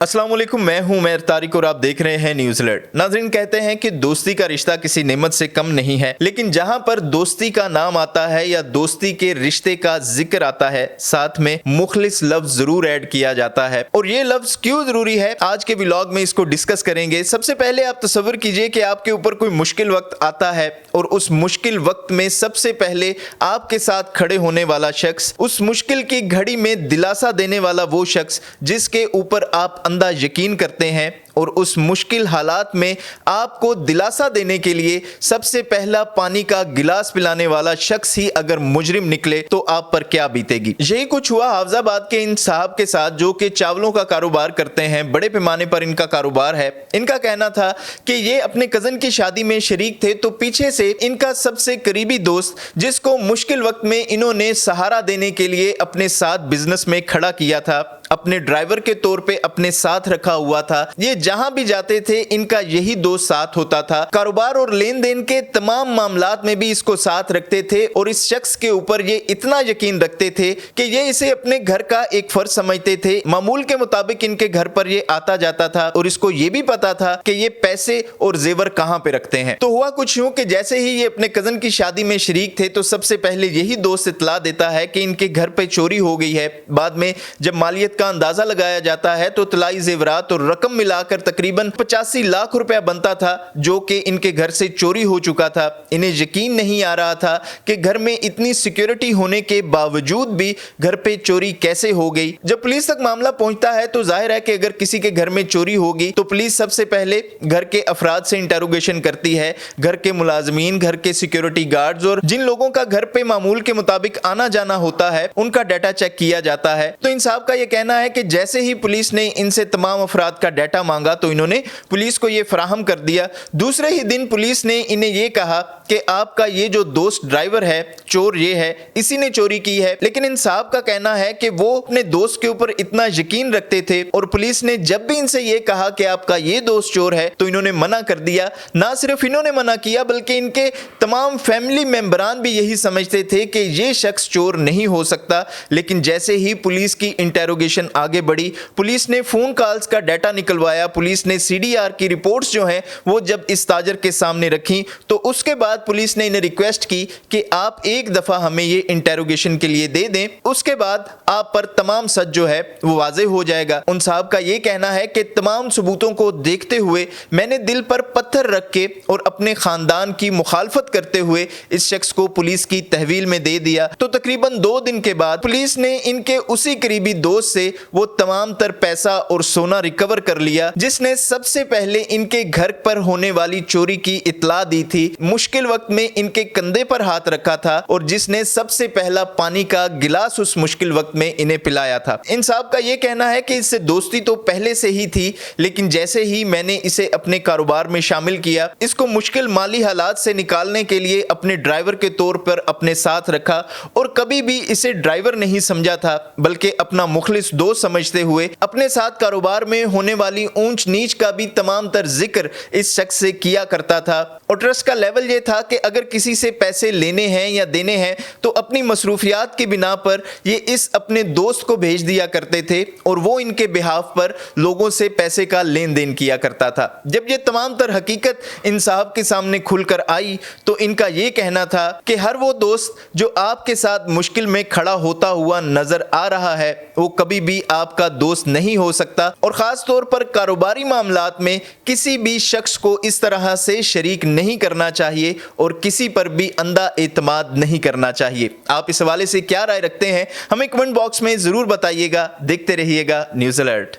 अस्सलाम वालेकुम, मैं हूं उमर तारिक और आप देख रहे हैं न्यूज़ अलर्ट। नाज़रीन, कहते हैं कि दोस्ती का रिश्ता किसी नेमत से कम नहीं है, लेकिन जहां पर दोस्ती का नाम आता है या दोस्ती के रिश्ते का जिक्र आता है, साथ में मुखलिस लफ्ज जरूर ऐड किया जाता है। और ये लफ्ज क्यों जरूरी है, आज के व्लॉग में इसको डिस्कस करेंगे। सबसे पहले आप तसव्वुर कीजिए कि आपके ऊपर कोई मुश्किल वक्त आता है और उस मुश्किल वक्त में सबसे पहले आपके साथ खड़े होने वाला शख्स, उस मुश्किल की घड़ी में दिलासा देने वाला वो शख्स जिसके ऊपर आप अंधा यकीन करते हैं, और उस मुश्किल हालात में आपको दिलासा देने के लिए सबसे पहला पानी का गिलास पिलाने वाला शख्स ही अगर मुजरिम निकले तो आप पर क्या बीतेगी। यही कुछ हुआ हाफजाबाद के इन साहब के साथ जो कि चावलों का कारोबार करते हैं, बड़े पैमाने पर इनका कारोबार है। इनका कहना था कि ये अपने कजन की शादी में शरीक थे, तो पीछे से इनका सबसे करीबी दोस्त, जिसको मुश्किल वक्त में इन्होंने सहारा देने के लिए अपने साथ बिजनेस में खड़ा किया था, अपने ड्राइवर के तौर पे अपने साथ रखा हुआ था, ये जहां भी जाते थे इनका यही दोस्त साथ होता था। कारोबार और लेन देन के तमाम मामलात में भी इसको साथ रखते थे और इस शख्स के ऊपर ये इतना यकीन रखते थे कि ये इसे अपने घर का एक फर्ज समझते थे। मामूल के मुताबिक इनके घर पर ये आता जाता था और इसको ये भी पता था कि ये पैसे और जेवर कहां पे रखते हैं। तो हुआ कुछ यूं कि जैसे ही ये अपने कजन की शादी में शरीक थे तो सबसे पहले यही दोस्त इत्तला देता है कि इनके घर पे चोरी हो गई है। बाद में जब मालियत का अंदाजा लगाया जाता है तो तलाई जेवरात और रकम मिलाकर तकरीबन 85 लाख रुपया बनता था जो कि इनके घर से चोरी हो चुका था। इन्हें यकीन नहीं आ रहा था कि घर में इतनी सिक्योरिटी होने के बावजूद भी घर पे चोरी कैसे हो गई। जब पुलिस तक मामला पहुंचता है तो जाहिर है कि अगर किसी के घर में चोरी होगी तो पुलिस सबसे पहले घर के अफराद से इंटरोगेशन करती है, घर के मुलाजमीन, घर के सिक्योरिटी गार्ड्स और जिन लोगों का घर पे मामूल के मुताबिक आना जाना होता है उनका डाटा चेक किया जाता है। तो इन साहब का यह कहना है कि जैसे ही पुलिस ने इनसे तमाम अफराद का डाटा मांगा तो इन्होंने पुलिस को यह फराहम कर दिया। दूसरे ही दिन पुलिस ने इन्हें यह कहा कि आपका ये जो दोस्त ड्राइवर है, चोर ये है, इसी ने चोरी की है। लेकिन इन साहब का कहना है कि वो अपने दोस्त के ऊपर इतना यकीन रखते थे और पुलिस ने जब भी इनसे यह कहा कि आपका ये दोस्त चोर है तो इन्होंने मना कर दिया। ना सिर्फ इन्होंने मना किया बल्कि इनके तमाम फैमिली मेंबरान भी यही समझते थे कि ये शख्स चोर नहीं हो सकता। लेकिन जैसे ही पुलिस की इंटेरोगेशन आगे बढ़ी, पुलिस ने फोन कॉल्स का डाटा निकलवाया, पुलिस ने सीडीआर की रिपोर्ट्स जो हैं वो जब इस ताजर के सामने रखी तो उसके बाद पुलिस ने इन्हें रिक्वेस्ट की कि आप एक दफा हमें ये इंटेरोगेशन के लिए दे दें, उसके बाद आप पर तमाम सच जो है वो वाजे हो जाएगा। उन साहब का ये कहना है कि तमाम सबूतों को देखते हुए मैंने दिल पर पत्थर रख के और अपने खानदान की मुखालफत करते हुए इस शख्स को पुलिस की तहवील में दे दिया। तो तकरीबन 2 दिन के बाद पुलिस ने इनके उसी करीबी दोस्त से वो तमाम तर पैसा और सोना रिकवर कर लिया जिसने सबसे पहले इनके घर पर होने वाली चोरी की इत्तला दी थी, मुश्किल वक्त में इनके कंधे पर हाथ रखा था और जिसने सबसे पहला पानी का गिलास उस मुश्किल वक्त में इन्हें पिलाया था। इन साहब का यह कहना है कि इससे दोस्ती तो पहले से ही थी, लेकिन जैसे ही मैंने इसे अपने कारोबार में शामिल किया, इसको मुश्किल माली हालात से निकालने के लिए अपने ड्राइवर के तौर पर अपने साथ रखा और कभी भी इसे ड्राइवर नहीं समझा था बल्कि अपना मुखलिस दोस्त समझते हुए अपने साथ कारोबार में होने वाली ऊंच नीच का भी तमाम तर जिक्र इस शख्स से किया करता था। और ट्रस्ट का लेवल ये था कि अगर किसी से पैसे लेने हैं या देने हैं तो अपनी मसरूफियात की बिना पर ये इस अपने दोस्त को भेज दिया करते थे और वो इनके बिहाफ पर लोगों से पैसे का लेन देन किया करता था। जब ये तमाम तर हकीकत इन साहब के सामने खुलकर आई तो इनका ये कहना था कि हर वो दोस्त जो आपके साथ मुश्किल में खड़ा होता हुआ नजर आ रहा है वो कभी भी आपका दोस्त नहीं हो सकता और खास तौर पर कारोबारी मामलात में किसी भी शख्स को इस तरह से शरीक नहीं करना चाहिए और किसी पर भी अंधा एतमाद नहीं करना चाहिए। आप इस हवाले से क्या राय रखते हैं हमें कमेंट बॉक्स में जरूर बताइएगा। देखते रहिएगा न्यूज़ अलर्ट।